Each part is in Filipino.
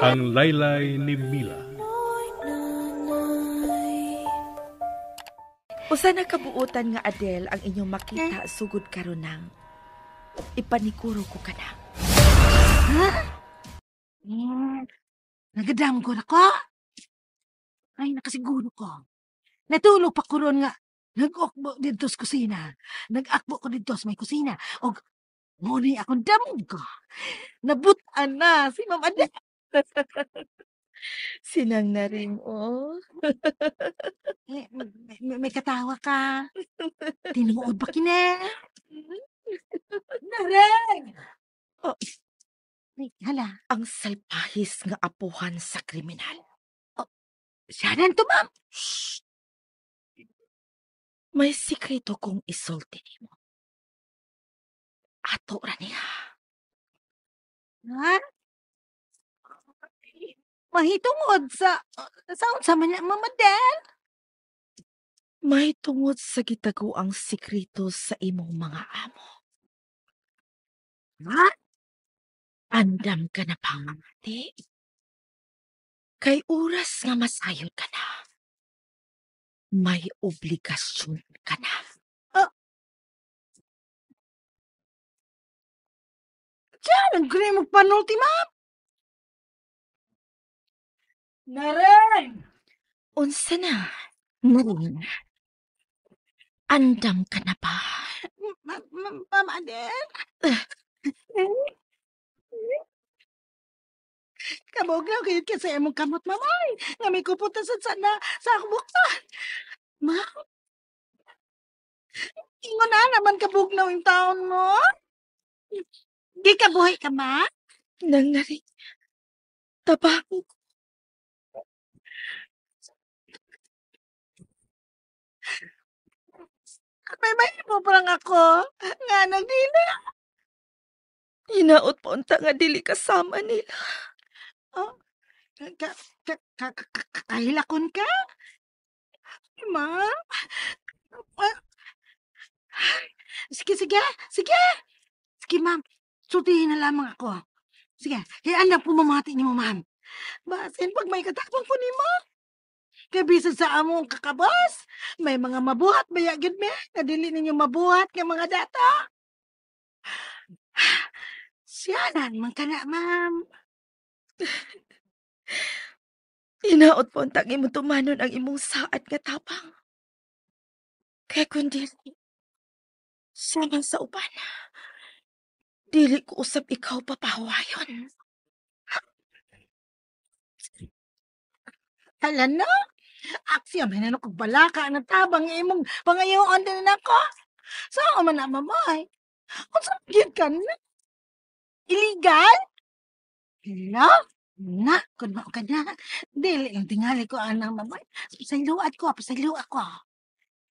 Ang laylay ni Mila. Usa na kabuutan nga Adel ang inyong makita sugod karon nang ipanikuro ko ka na. Ha? Nagadam ko na ko. Ay, nakasiguro ko. Natulog pa ko ron nga. Nag-akbo dito sa kusina. Nag-akbo ko dito sa may kusina. O, ngunit akong damog ko. Nabutan na si Ma'am Adel. Sinang na rin, oh. May katawa ka. Tinuod ba kina? Nareng! Oh. Ay, hala. Ang salpahis nga apuhan sa kriminal. Siya rin to, ma'am. Shh! May sikreto kong isulti mo. Ato ra niya. Ha? Mahitungod sa man niya, Ma'am Adel. May tungod sa gitaguang sikreto sa imong mga amo. Ha? Andam ka na pangati. Kay oras nga masayod ka na. May obligasyon ka na. Diyan, ang gano'y magpanulti, ma'am. Nareng! Unsa na? Naring. Andam ka na ba? Ma'am Adel? Kaboglaw kayo kasi imong kamot, mamay. Nga may kuputan sa akong buksan. Ma'am? Ingon na naman kabugnaw yung taon mo. Di ka buhay ka, ma? Nang naring. Tabako ko. May mo parang ako. Nga nagdila. Hinaot po unta nga dili kasama nila. Oh, kahilakon ka? Ma'am? Sige. Sige, ma'am. Sutihin na lamang ako. Sige, hayaan lang pumamati niyo, ma'am. Basin, pag may katapang po ni mo. Kabisa sa among kakabas, may mga mabuhat, bayagid me. Nadili ninyo mabuhat ng mga data. Siyanan man ka na, ma'am. Hinaot po unta imong tumanon ang imong saad nga tapang. Kaya kung dili, sama sa uban. Dili ko usab ikaw papahawayon. Hala na? Aksya, may nanok balaka na tabang imong pangayoon din ako. Saan man na, mamay? Kung saan ka na? Illegal? Hala? Na, kung mao ka na. Dili lang tingali ko, anang mamay. Pasayluat ko.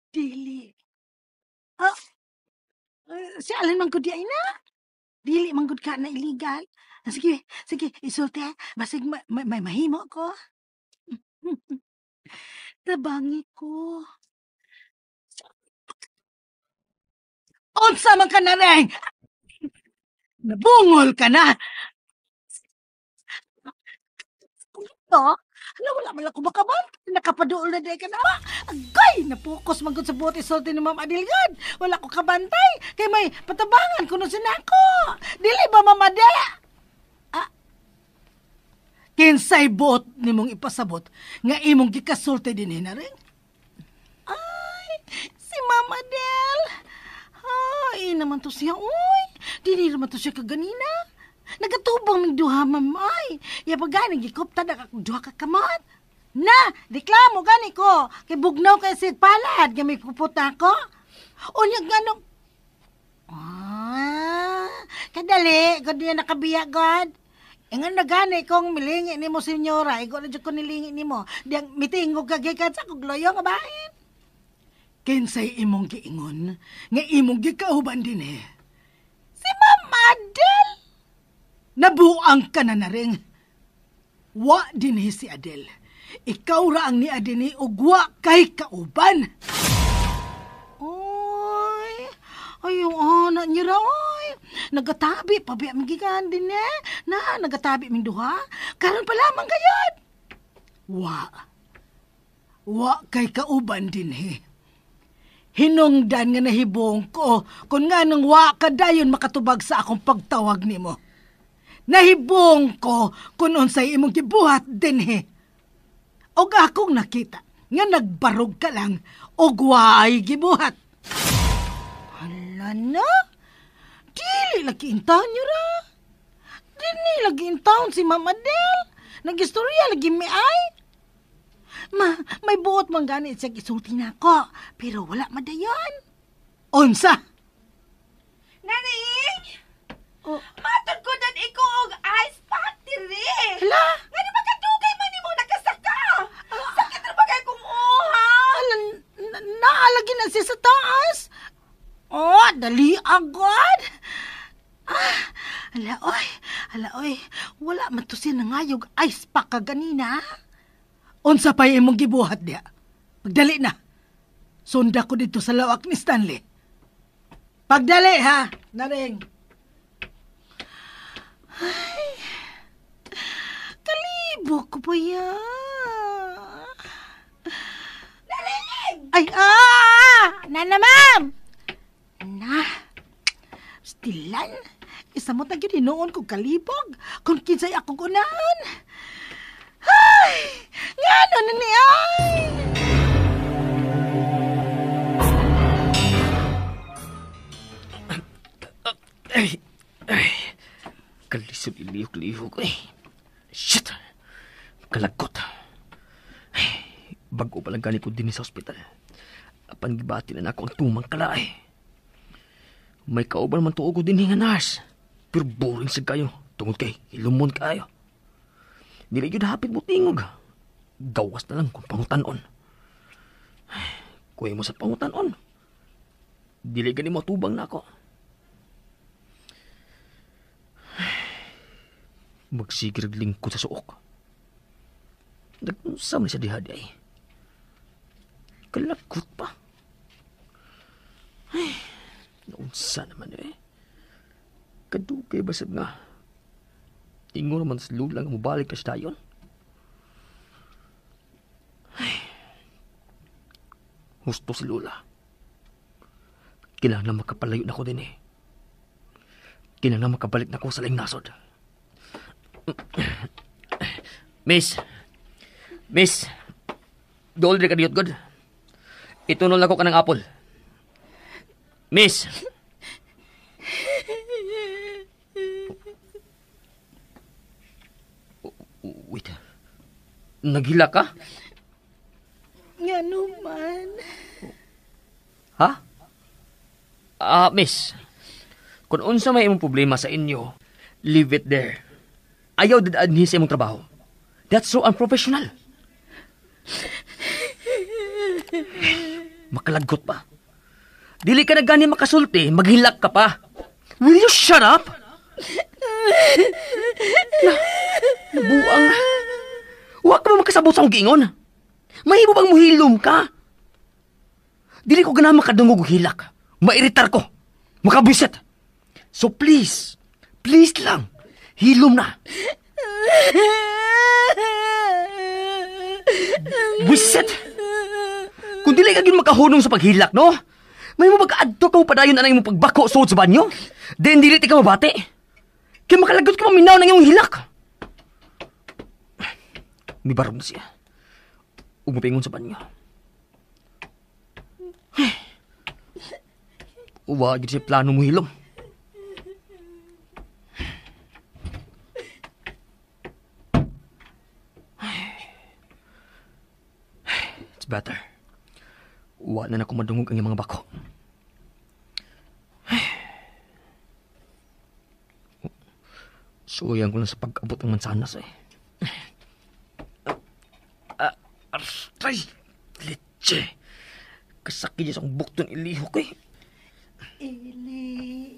Dili. Si Alan manggod di ay na. Dili manggod ka na illegal. Sige, isulti. Basig may mahimo ko. Tabangi ko. Unsa man ka na rin? Nabungol ka na. Ano, wala man lang kumakaban. Nakapaduol na day ka na. Agay, napokus man sa buti sulti ni Ma'am Adilgad. Wala ko kabantay. Kay may patabangan kuno sinako. Dili ba, Ma'am Adel? Kinsay buot ni mong ipasabot nga imong gikasulti din na rin? Ay, si Ma'am Adel. Ay, naman to siya, uy. Dili naman to siya kaganina. Nagatubang ng duha, mamay. Yaba gani, gikopta na duha ka kamot. Na, reklamo gani ko. Kay bugnaw kay Sid Palad, nga may puputa ko. Unyag nga nung... kadali, kung di nakabiya, God. Nga na gani kong milingi ni mo, senyora. Igo na dyan ko nilingi ni mo. Diyang mitingog kagikan sa kugloyo nga bahin. Kinsay imong giingon, nga imong gikauban din eh. Si Ma'am Adel! Nabuang ka na ring. Wa din si Adel. Ikaw raang ni Adini ug wa kay kauban. Oy, ayaw anak niya ra, oy. Nagatabi pa biya magigan din eh. Na, nagatabi ming duha. Karon pa lamang kayod. Wa kay kauban din he. Hinungdan nga nahibong ko kung nga nang wa ka dayon makatubag sa akong pagtawag nimo. Nahibong ko kung unsay imong gibuhat din he. Og akong nakita nga nagbarog ka lang og waay gibuhat. Hala na? Dili lagi intaon nyo ra. Dili lagi intaon si Mama Del. Nag-istorya lagi mi ay. May buot man ganit siya gisulti na ako. Pero wala madayon. Unsa? Naring! Oh. Matod ko dan iko og ice pack diri. Hala? Nga di makadugay man nimo nakasaka. Sakit ra bagay kong uha. Naalagi na siya sa taas. Oh, dali agad. Hala oy. Wala man to siya nangayog ice pack ka ganina. Unsa pa imong gibuhat diya? Pagdali na. Sunda ko dito sa lawak ni Stanley. Pagdali ha, Naring. Ay, kalibok ko pa yan. Naring! Ay, Nana, ma'am! Na, stilan. Isa mo tagyo dinoon kong kalibog kung kinsay akong unahan. Ay, nga ano na niya? Ay, kalisod ilihok-lihok eh. Shit! Kalagot. Ay, bago palang gani ko din sa ospital. Apan gibati na ako ang tumang kalay. May kauban man tuog ko din nga nurse. Pero boring sa kayo. Tungod kay ilumon kayo. Dili yun hapit mo tingog. Gawas na lang kung pangutanon. Kuya mo sa pangutanon. Dili gani mo tubang na ako. Magsigirag lingkod sa suok. Nagusam na siya dihadi ay. Kalakot pa. Ay, naunsa naman eh. Kadugay basag nga. Ingo naman sa lulang ang mabalik ka siya tayon. Ay, husto si Lula. Kailangan makapalayo na ko din eh. Kailangan makabalik na ko sa laing nasod. Miss, dool rin ka diyot god. Itunol ako ka ng apple. Miss! Wait. Naghila ka? Nga naman. Ha? Miss. Kung unsa may imong problema sa inyo, leave it there. Ayaw dadadhin sa imong trabaho. That's so unprofessional. Makalagot pa. Dili ka na gani makasulti, maghilak ka pa. Will you shut up? Nabuang. Huwag ka ba makasabot sa akong giingon? Mahibo bang muhilom ka? Dili ko gana makadungog hilak. Mairitar ko. Makabisit. So please lang, hilom na. Bisit! Kung dili ka yun makahunong sa paghilak, no? May mo magkaadto ka mo padayon na yung pagbako suod sa banyo? Then dili ka mabati? Kaya makalagot ka maminaw ng iyong hilak. May barong na siya. Umapingon sa banyo. Uwag siya plano mo hilom. It's better. Uwa na ako madungog ang iyong mga bako. Suyang ko lang sa pag-abot ng mansanas eh. Aray! Leche! Kasakit niya sa akong bukton ilihok eh. Ili,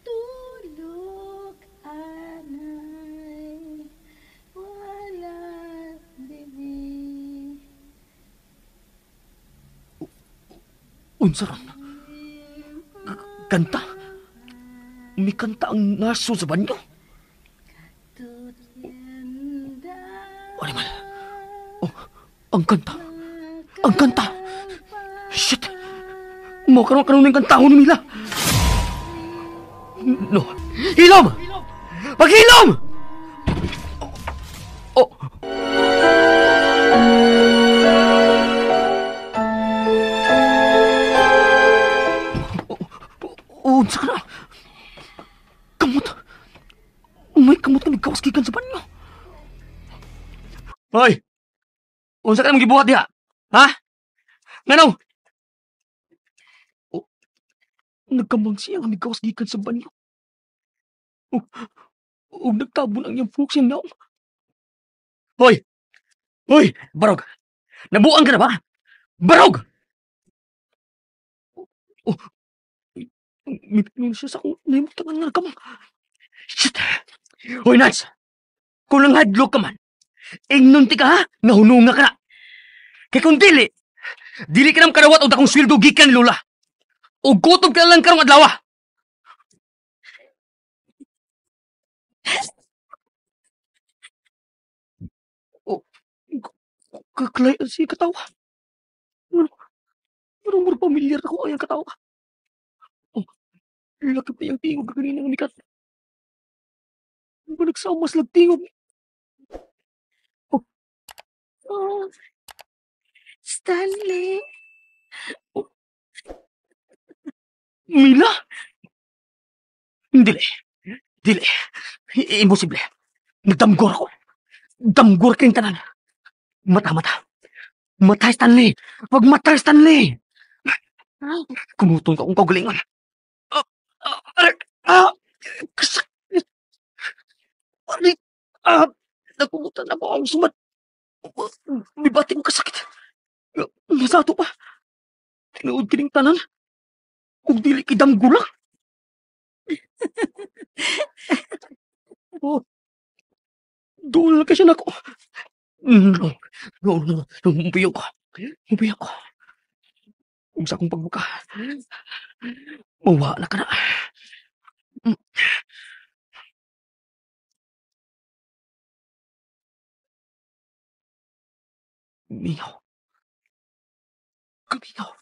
tulog, anay, wala, bibi. Unsa ron? Kanta? May kanta ang naso sa banyo? Ano man? Oh, ang kanta. Ang kanta. Shit! Mo karon ng kantahon ni Mila. No. Hilom! Maghilom! Oh. Unsa ka na? Kamot. May kamot ka nagkawas gikan sa banyo. Hoy! Unsa ka nang gibuhat diha? Ha? Ngano? Oh, nagkamang siya nga nagkawas gikan sa banyo. Oh, nagtabon ang iyang fuks yung naong. Hoy! Hoy! Barog! Nabuang ka na ba? Barog! Oh, may pinuno siya sa akong naimutangan nga kamang. Shit! Hoy, Nats! Kung lang hadlok ka man, ingnon ti ka ha? Nahununga ka na. Kaya kung dili ka nang karawat o dakong sweldo gikan ni Lola. O gutom ka lang karong adlaw. O, kaklayan siya katawa. Pero mura pamilyar ako ayang katawa. O, laki pa yung tingog kanina ng mikat. Ba nagsamas lang tingog. Oh, Stanley. Mila? Dili. Imposible. Nagdamgor ako. Damgor kayong tanan. Mata. Matay, Stanley. Wag matay, Stanley. Kumuton ka kung kaugalingon. Kasakit. Nagkumutan ako ang sumat. May bating kasakit. Masato pa. Tinood kining tanan. Kung dili kidamgor lang. Oh. Doon lang kasi na ako. No. Mubiyak ko. Kung sa akong pagbuka, mawa na ka na. Mingaw. Kamingaw.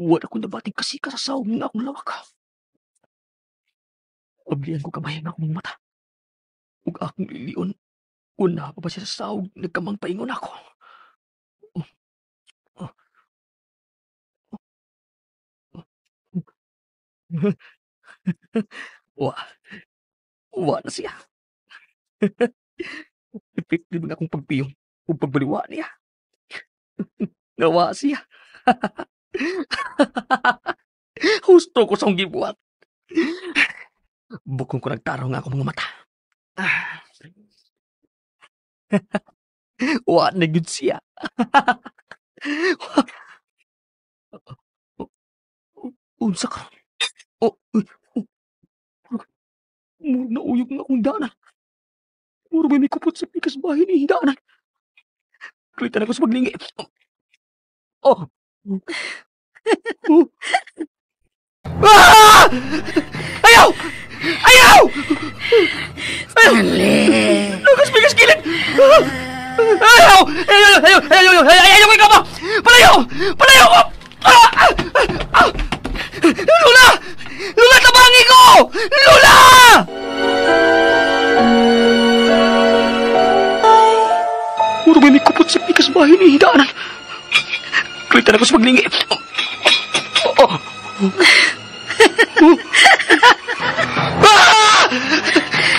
Wala ko nabating kasi ka sa sawag na akong lawak. Pablihan ko kamay na akong mata. Huwag akong lilion. Kung pa ba siya sa sawag, nagkamang paingon ako. Wa na siya. Epektive na akong pagpiyong kung pagbaliwa niya. Nawa siya. Husto ko sa gibuhat. Bukong ko nagtaro nga ako mga mata. Wa na gud siya. Unsa ka? Nauyog na akong daanan. Muro may kupot sa pikas bahay ni daanan. Klita na ko sa paglingi. Ayaw! Stanley! Lukas kilid! Ayaw! Ayaw ikaw ba? Palayo ko! Lola, tabangi ko! Lola! Muro may kupot sa pikas bahay ni hidaanan. Klita na ko sa paglingi.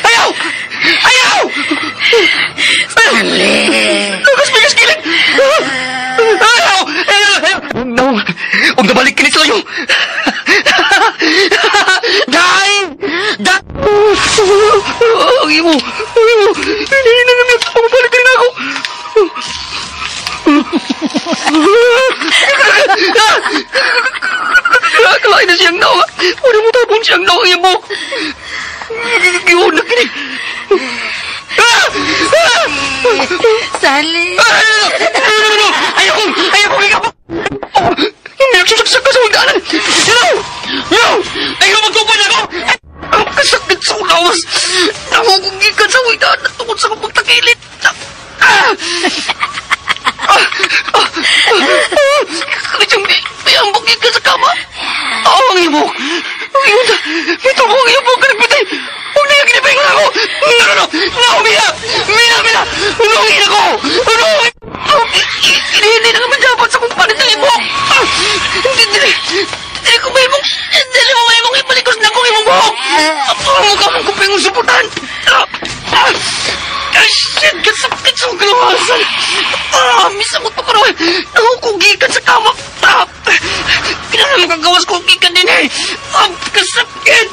Ayaw! Stanley! Lukas kilid! Ayaw! Huwag nabalik ka nito yung... Dai! Ay mo! Hindi na nga pumabalik rin ako! Kalain na siyang nawa! Wala mo tapong siyang nawa yan mo! Giyon na kini! Stanley! Ayaw kong ikaw! Umiyak susaksak ka sa hagdanan! No! Ayaw magkupan ako! Ang kasakit sa ulawas! Nahugugikan sa hagdanan at tungkol sa kapagtakilit! Kanyang may ambugin ka sa kama! Ang ibok! May tubong ibok ka nagbitay! Huwag na yung kinipahingan ako! No! Umiyak! Mina! Unungin ako! Unungin! Hindi na naman dapat sa kung palit ng ibok! Hindi ko may ibong... Hindi mo may ibong ipalikos na kong ibong buhok! Ang mukha mong kupingong suputan! Shit! Kasakit sa kalawasan! Misamot pa karoon! Nahukugikan sa kama! Kinalam kang gawas ko gikan din eh! Kasakit!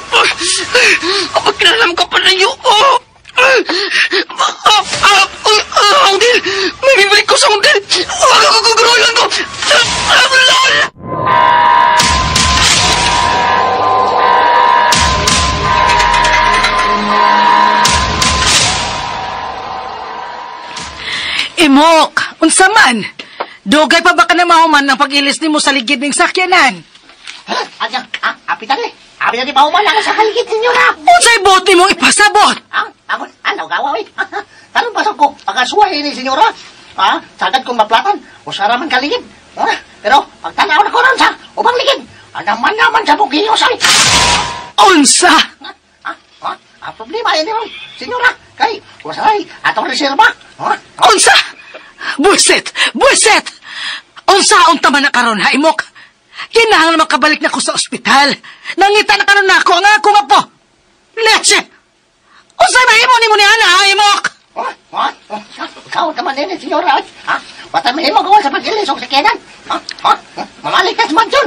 Kinalam ka pa na yun! Angel! May bibalik ko sa Angel! Huwag ako guguruyan ko! Lol! Imok, unsa man? Dugay pa ba ka na mahuman ng pag-ilis ni mo sa ligid ng sakyanan? Apitan ni pauman lang sa kaligid ninyo na. Unsay bote mo ipasabot? Ano gawa, oy? Karon pasok ko, pagkasuway ni senyora. Sagad kong maplatan, usara man kaligid. Pero, pagtanaw na ko ron sa ubang ligid, naman sa bugiyos, ay. Unsa? Problema ini ron, senyora. Kay, usaray, atong reserva. Unsa? Buset! Unsa man na karon ha, Imok? Kinahanglan makabalik na ko sa ospital. Nangita na karon na ako ang ako nga po. Leche! Unsa mahimo ni mo ni Ana, ha, Imok? Ikaw naman din, senyora. Watan mahimo gawa sa pag-ilis o sakinan. Mamalik ka sa mansyon.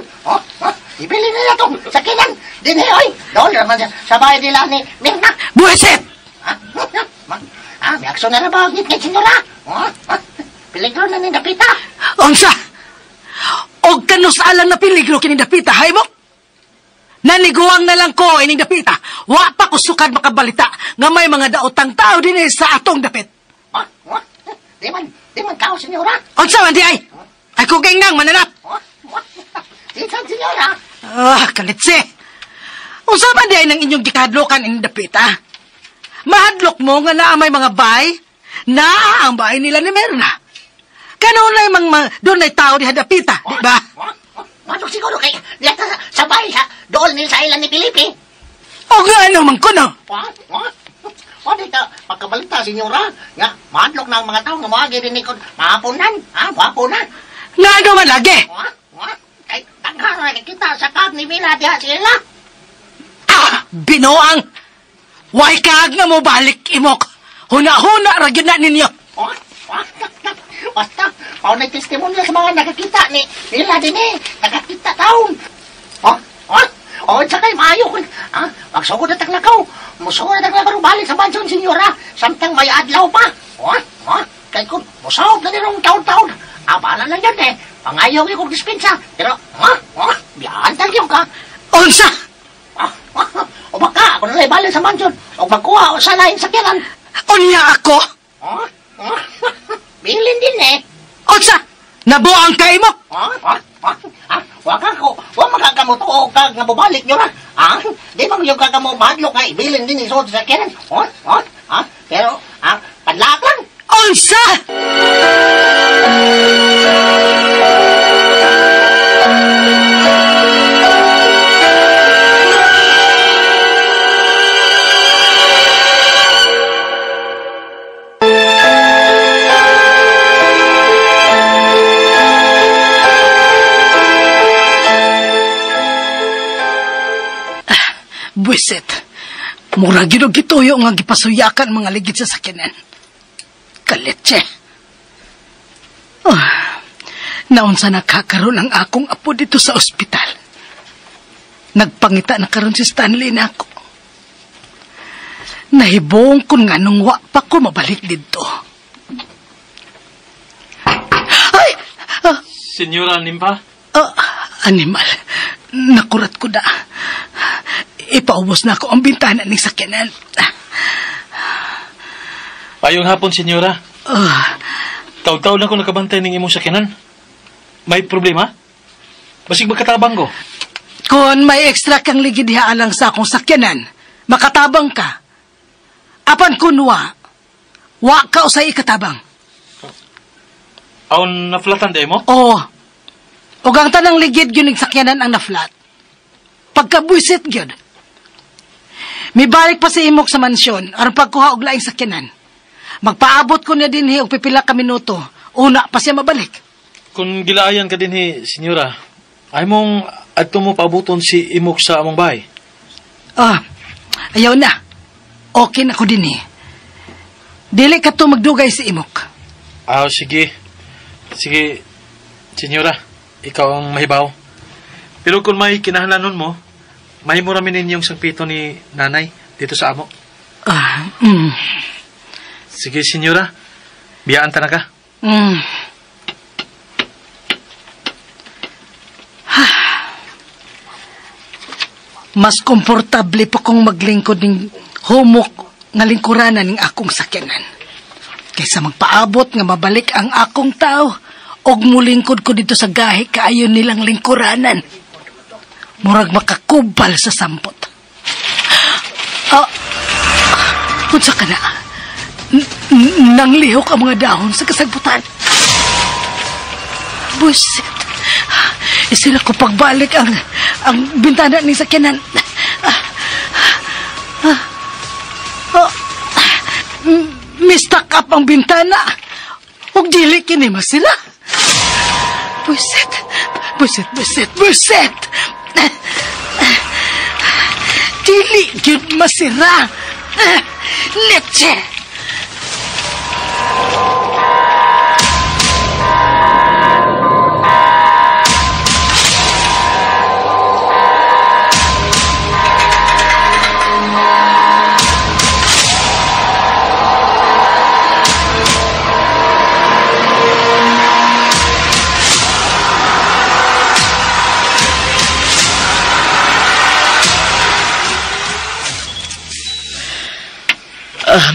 Ibili nila itong sakinan. Dini, oy. Doon naman sa bahay nila ni Mirna. Buset! May aksyon na ba ngit kay senyora? Peligro na ni Dapita. Unsa? Og kanus alang na peligro kini Dapita, ha, Imok? Naniguang na lang ko ining Dapita. Wa pa ko sukad makabalita nga may mga daotang tao din sa atong dapit. Di man tao, senyora. Unsa man di ay? Ay ko gaingang mananap. Di san, senyora. Kalitsi. Unsa man di ay nang inyong gikadlokan ining Dapita? Mahadlok mo nga naa may mga bay na ang bahay nila ni Mirna. Kanunay doon ay tao di Dapita, di ba? Manok siguro kay diya sa bahay doon nila sa ilan ni Pilipi. O nga ano man kuno? Di ka pagkabalita, senyora. Nga, mahadlok na ang mga tao nga maagi rin ikon. Mahapunan, mahapunan. Nga ano man lagi? Kay tangha na kita sa kag ni Mila diha sila. Binuang! Why kag nga mo balik, Imok? Huna-huna ragyan na ninyo. Basta, paunay testimonyo sa mga nakakita ni Mila din eh. Nakakita taon. Tsaka'y maayo ko. Magsugod na taglakaw. Musugod na taglakaw balik sa mansyon, senyora. Samtang may adlaw pa. Kaya kung musawag na nilong taon-taon. Abala lang yan eh. Pangayaw niyo kong dispensa. Pero, biyahan tayo ka. Unsa? O baka, ako na balik sa mansyon. O magkuha o sa laing sakyanan. Unya ako? Bilin din eh. Unsa? Nabuang ka, Imok? Waka ko, huwag magagamot o kag nga bubalik nyo na. Di ba yung gagamot madlok nga ibilin din isod sa sakyanan. Pero, padlaak lang. Unsa? Buisit. Mura ginong gituyo nga gipasuyakan mga ligid sa sakyanan. Kalitse. Naunsa nakakaroon ang akong apo dito sa ospital. Nagpangita na karon si Stanley na ako. Nahibong kun nga nung wa pa ko mabalik dito. Ay! Senyora Nimpa? Animal. Nakurat ko na. Ipaubos na ako ang bintana ng sakyanan. Payong hapon, senyora. Taw-taw lang ko nakabantay ng imong sakyanan. May problema? Basig magkatabang ko. Kung may ekstra kang ligid alang sa akong sakyanan, makatabang ka. Apan kunwa, wa ka usay ikatabang. Aon naflatan de mo? Oo. Ug ang tanang ligid yun sakyanan ang naflat. Pagkabuisit yun. Mibalik pa si imok sa mansyon aron pagkuha og laing sakyanan. Magpaabot ko na din og pipila ka minuto. Una pa siya mabalik. Kung gilaayan ka din senyora, ay mong adto mo paabuton si imok sa among bahay. Ayaw na. Okay na ko din Dili ka to magdugay si imok. Sige. Sige, senyora, ikaw ang mahibaw. Pero kung may kinahanglanon mo, mahimo ramin ninyong sangpito ni nanay dito sa amo. Sige, senyora, biyaan ta na ka. Mas komportable pa kong maglingkod ng humok nga lingkuranan ng akong sakyanan. Kaysa magpaabot nga mabalik ang akong tao og mulingkod ko dito sa gahi kaayon nilang lingkuranan. Murag makakubal sa sampot. Unsa ka na? Nanglihok ang mga dahon sa kasagputan. Buset. Sila ko pagbalik ang bintana ni sakyanan. Mistak up ang bintana. Huwag dili kinima sila. Buset. Dili yun masira. Leche.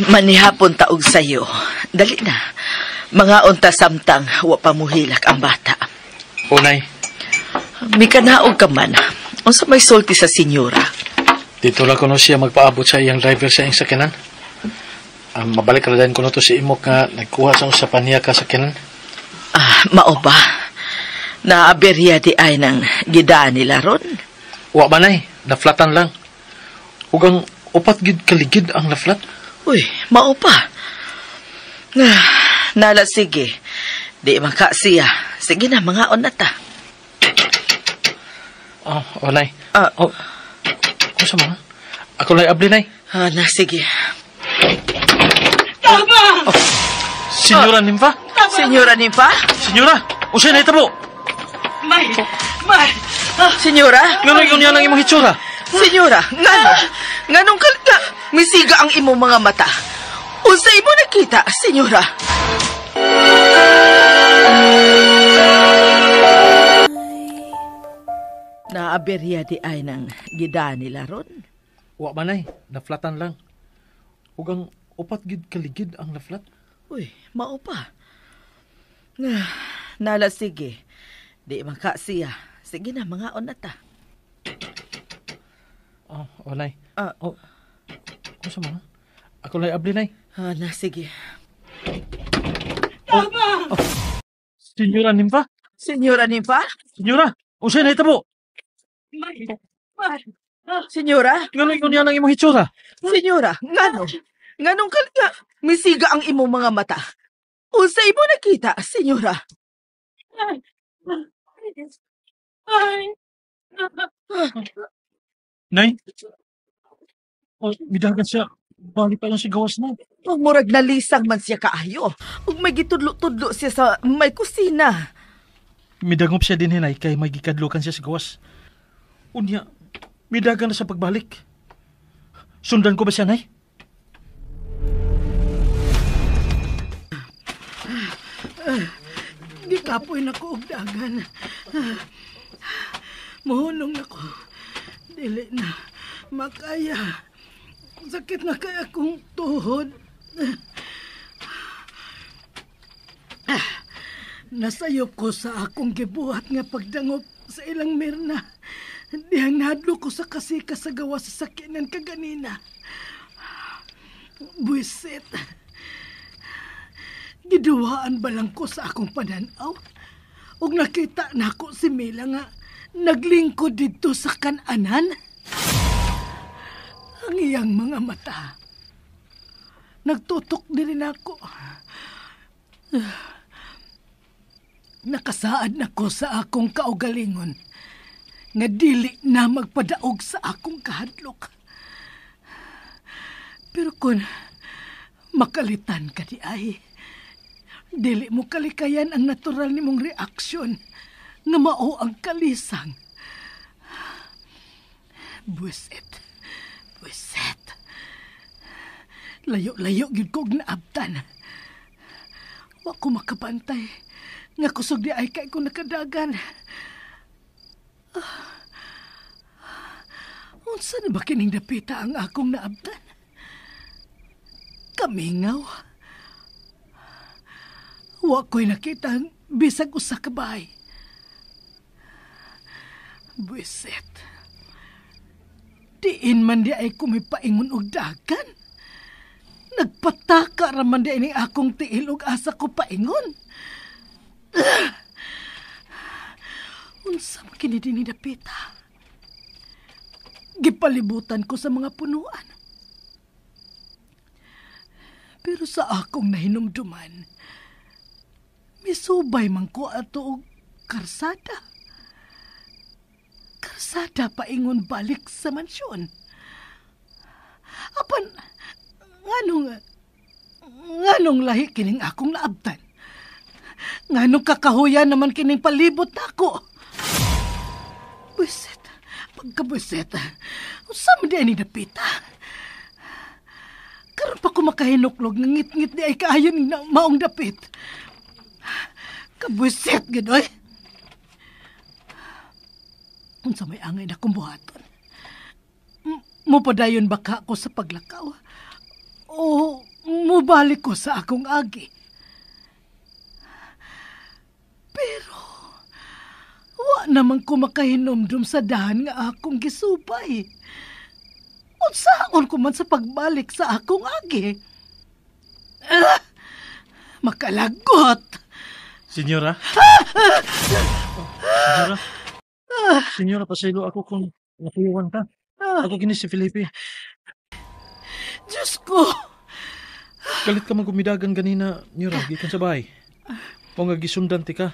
Manihapon taog sayo. Dali na. Mga unta samtang wa pamuhilak ang bata. Unay, May kanaog ka man. Unsa may sulti sa senyora? dito lang ko no siya magpaabot sa iyang driver sa iyang sakyanan. Mabalik na din ko no to si imok nga nagkuha sa usapan niya ka sakyanan. Mao ba? Naaberya di ay nang gidaan nila ron? Wa manay, naflatan lang. Ugang upat gid kaligid ang naflat. Uy, mao pa. Nala, sige. Di maka siya. Sige na, mga onata. Nay. Kung sa mga? Ako lang abli, nay. Sige. Tama! Senyora Nimfa? Senyora Nimfa? Senyora, usay na itabo. May! Senyora? Ngano yun yan ang imong hitsura? Senyora, nganong kalga, misiga ang imong mga mata. Unsay mo nakita, senyora? Naaberya di ay nang gidaan nila ron? Wa manay, naflatan lang. Ugang upat gid kaligid ang naflat. Uy, mao pa. Nala, sige. Di maka siya. Sige na, mga onata. Nay. Kung sa mga? Ako lang abli, nay. Sige. Tama! Senyora Nimfa? Senyora Nimfa? Senyora, usay na itabo. May! Senyora? Ngano yun yan ang imong hitsura? Senyora, nganong kalga, misiga ang imong mga mata. Unsay mo nakita, senyora? Nay? Midagan siya. Bali pa yung sigawas na. Murag nalisang man siya kaayo. Ug may gitudlo-tudlo siya sa may kusina. Midagop siya din, hinay, kay may gikadlukan siya sa gawas. Unya, midagan na sa pagbalik. Sundan ko ba siya, nay? Di kapoy na ko og dagan. Muhunong na ko. Dili na. Makaya. Sakit na kaya akong tuhod. Nasayop ko sa akong gibuhat nga pagdangop sa ilang Mirna. Dihang nahadlo ko sa kasika sa gawa sa sakyanan kaganina. Buisit. Giduwaan ba lang ko sa akong pananaw? Ug nakita na ako si Mila nga naglingkod dito sa kananan. Ang iyang mga mata. Nagtutok din ako. Nakasaad na ko sa akong kaugalingon nga dili na magpadaog sa akong kahadlok. Pero kung makalitan ka di ay, dili mo kalikayan ang natural nimong reaksyon nga mao ang kalisang. Buisit. Layo-layo gid kog naabtan. Wa ko makapantay nga kusog di ay kay ko nakadagan. Unsa na ba kining dapita ang akong naabtan? Kamingaw. Wa ko'y nakita ang bisag usa ka bahay. Buisit. Diin man di ay kumipaingon og dagan. Nagpataka raman di ni akong tiil og asa ko paingon. Unsa man kini dinhi dapita? Gipalibutan ko sa mga punuan. Pero sa akong nahinumduman, misubay man ko ato og karsada. Karsada paingon balik sa mansyon. Apan, nganong lahi kining akong naabtan? Nganong kakahuyan naman kining palibot nako? Buisit, pagkabuisit, unsa man di ani dapita? Karon pa ko makahinuklog ng ngit-ngit di ay kaayo ning maong dapit. Kabuisit gid oy. Unsa may angay na kong buhaton? Mupadayon baka ako sa paglakaw? O mubalik ko sa akong agi? Pero wa naman ko makahinomdom sa dahan nga akong gisupay. Unsaon ko man sa pagbalik sa akong agi? Makalagot. Senyora? Senyora, pasaylo ako kung nakuyawan ka. Ako kini si Felipe. Diyos ko! Galit ka man gumidagan ganina, Nyora, gikan sa bahay. O nga gisundan ti ka.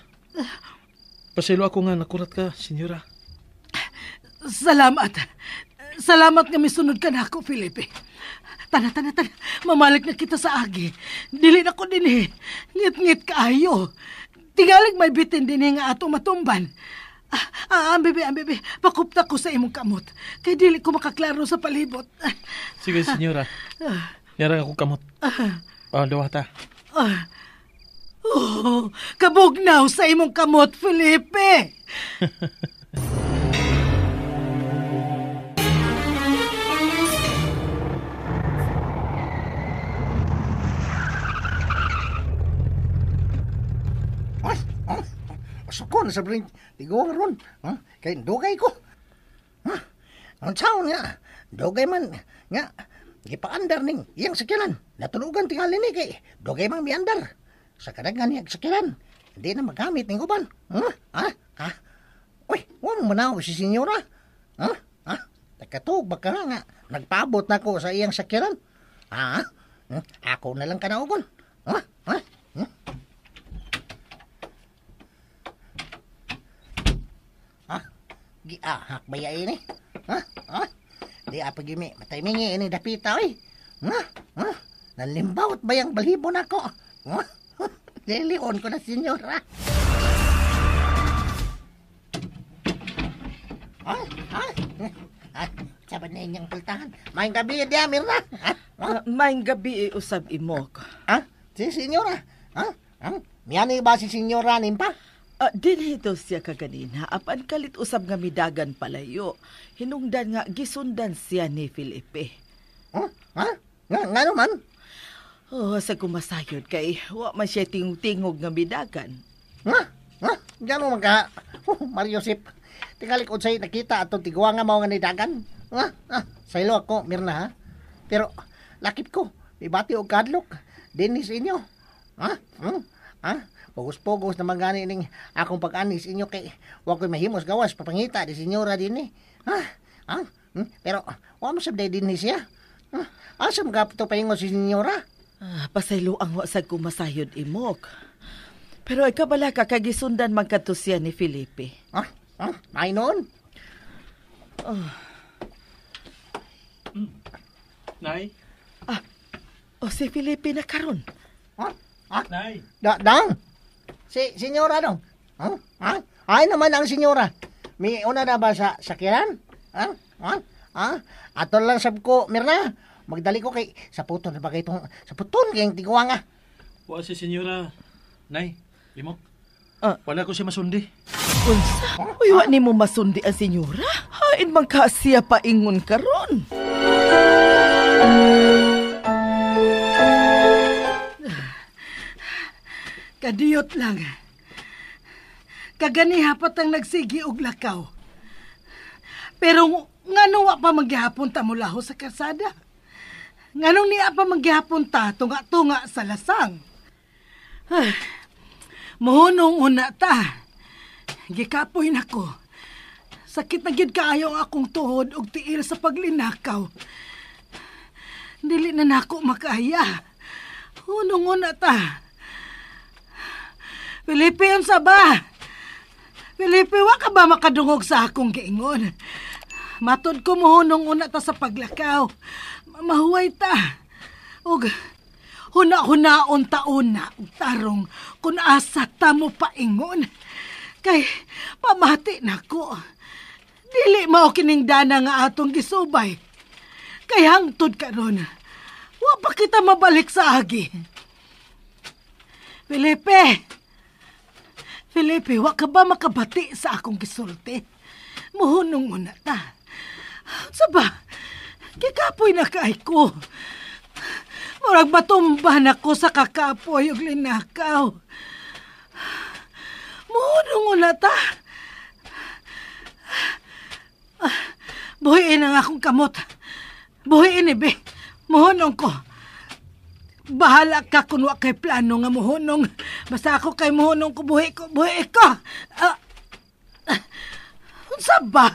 Pasaylo ako nga nakurat ka, Senyora. Salamat. Salamat nga misunod ka na ako, Felipe. Tana. Mamalik na kita sa agi. Dili na ko din eh. Ngit-ngit kaayo. Tingalig may bitin din nga ato matumban. Ambibi. Pakupta ko sa imong kamot. Kay dili ko makaklaro sa palibot. Sige, Senyora. Yarang ako kamot. Dawa ta. Kabugnaw sa imong kamot, Felipe. Suko na sa bring tiguang ron. Kay dugay ko. Ang taon nga, dugay man nga gipaandar ning iyang sakyanan. Natulugan tingali ni kay dugay man miandar. Sa kadagan niyang sakyanan, hindi na magamit ning uban. Uy, wa mo manaw si senyora. Takatug baka nga nagpaabot na ko sa iyang sakyanan. Ako na lang kanaugon. Giahak ba ini? Di apa gimi, matay mingi ini dapita oy. Nalimbawt ba yung balibo nako? Dilion ko na senyora. Saban na inyong pultahan. Maing gabi di Mirna. Maing gabi usab imok. Si senyora. Miyani ba si senyora nimpa? Dinhito siya kaganina, apan kalit usab nga midagan palayo. Hinungdan nga gisundan siya ni Felipe. Nga naman? Sa kumasayod kay, wa man siya tingog-tingog nga midagan. Gano'n man ka, Mariosip, Tingali ko sa'yo nakita atong tigwa nga mao nga nidagan. Saylo ako, Mirna ha. Pero, lakip ko, ibati og kadlok. Dinis inyo. Pugos-pugos naman gani ning akong pag-anis inyo kay wa ko'y mahimos gawas papangita di senyora din Pero, wa mo sabday dinis siya. Asam gapto paingon si senyora? Pasaylo ang wasag kumasayod imok. Pero ikaw bala ka kagisundan magkato siya ni Felipe. May noon? Nay? O si Felipe na karon. Nay? Dang? Senyora dong? Ay naman ang senyora. May una na ba sa sakyanan? Ato lang sab ko, Mirna. Magdali ko kay sa puton na bagay itong sa puton kayong tiguwa nga. Wa si senyora. Nay, imok. Ah. Wala ko si masundi. Unsa? Uy, wa ni mo masundi ang senyora? Hain man ka siya paingon karon. Kadiyot lang. Kaganiha pat ang nagsigi og lakaw. Pero ngano wa pa maghihapon ta mulaho sa kasada? Nganong niya pa maghihapon ta tunga-tunga sa lasang? Mohunong una ta. Gikapoy nako. Sakit na gid kaayo ang akong tuhod og tiil sa paglinakaw. Dili na nako makaya. Hunong una ta. Felipe, unsa ba? Felipe, wa ka ba makadungog sa akong giingon? Matod ko mohunong una ta sa paglakaw. Mahuway ta. Og huna-hunaon tauna og tarong kung asa ta mo paingon. Kay pamati nako. Dili mao kining dana nga atong gisubay. Kay hangtod karon. Wa pa kita mabalik sa agi. Felipe, wa ka ba makabati sa akong gisulti? Muhunong una ta. Sa ba? Kikapoy na kay ko. Murag matumba na ko sa kakapoy ug linakaw. Muhunong una ta. Buhiin ang akong kamot. Buhiin, ibe. Muhunong ko. Bahala ka kung wa kay plano nga muhunong. Basta ako kay muhunong ko, buhi ko. Unsa ba?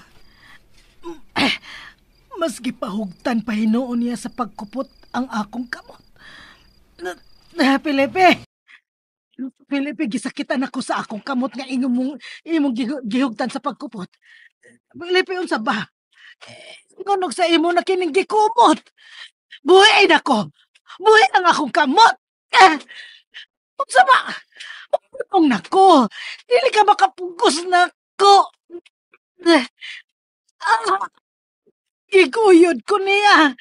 Mas gipahugtan pa hinuon niya sa pagkupot ang akong kamot. Felipe, gisakitan ako sa akong kamot nga imong gihugtan sa pagkupot. Felipe, unsa ba? Ngunog sa imo na kining gikumot. Buhiin ako. Buhi ang akong kamot. Unsa ba? Pagkutong nako. Dili ka makapugos nako. Iguyod ko niya.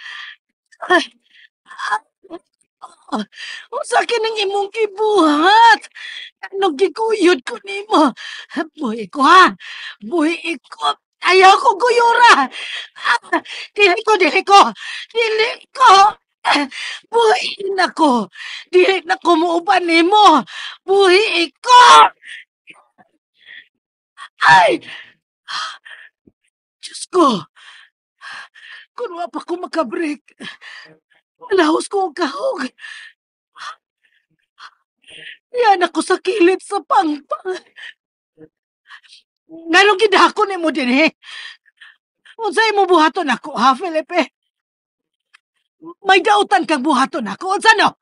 Unsa kining imong gibuhat? Anong giguyod ko nimo? Buhi ko ha. Buhi ko. Ayaw ko guyura. Dili ko. Buhi na ko. Dili na ko muuban nimo. Buhi ko. Ay! Diyos ko. Kung wa pa ko makabreak, malahos ko ang kahog. Yan ako sa kilid sa pangpang. Nganong gidako ni mo din eh? Unsay mo buhaton ako ha, Felipe? May dautan kang buhaton ako. Unsa no?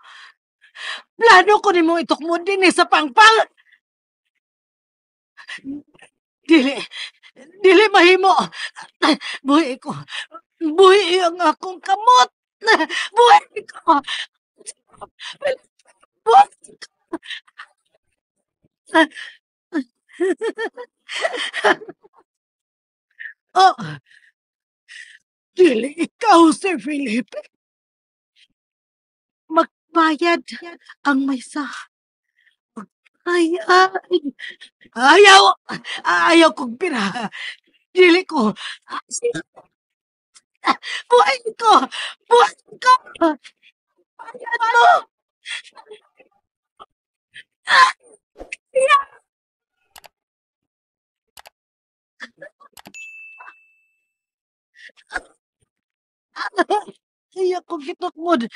Plano ko ni mo itok mo din eh sa pangpang. Dili mahimo. Buhi ko. Buhi ang akong kamot. Buhi ko. Buhi ko. Oh, dili ikaw si Felipe. Magbayad ang may sa. Ayaw kong pira. Dili ko. Buhay ko. Bayad mo. Kaya ko gitukod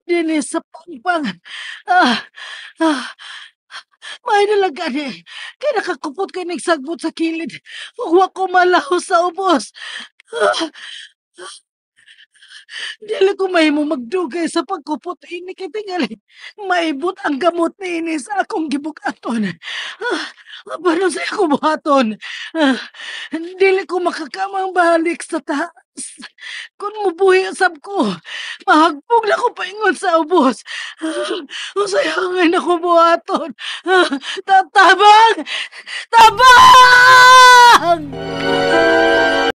din sa pangpang. Ah, ah, may nalaga ni. Kaya nakakupot kayo nagsagbot sa kilid. Huwag ko malaho sa ubos. Ah, dili ko mahimo magdugay sa pagkupot ini kay tingali. Maibot ang gamot ni ini sa akong gibukaton. Paano sa ako buhaton? Ah, dili ko makakamang balik sa taas. Kung mubuhi sab ko, mahagbog na ko paingon sa ubos. Usayangin ako buhaton. Tatabang! Tabang!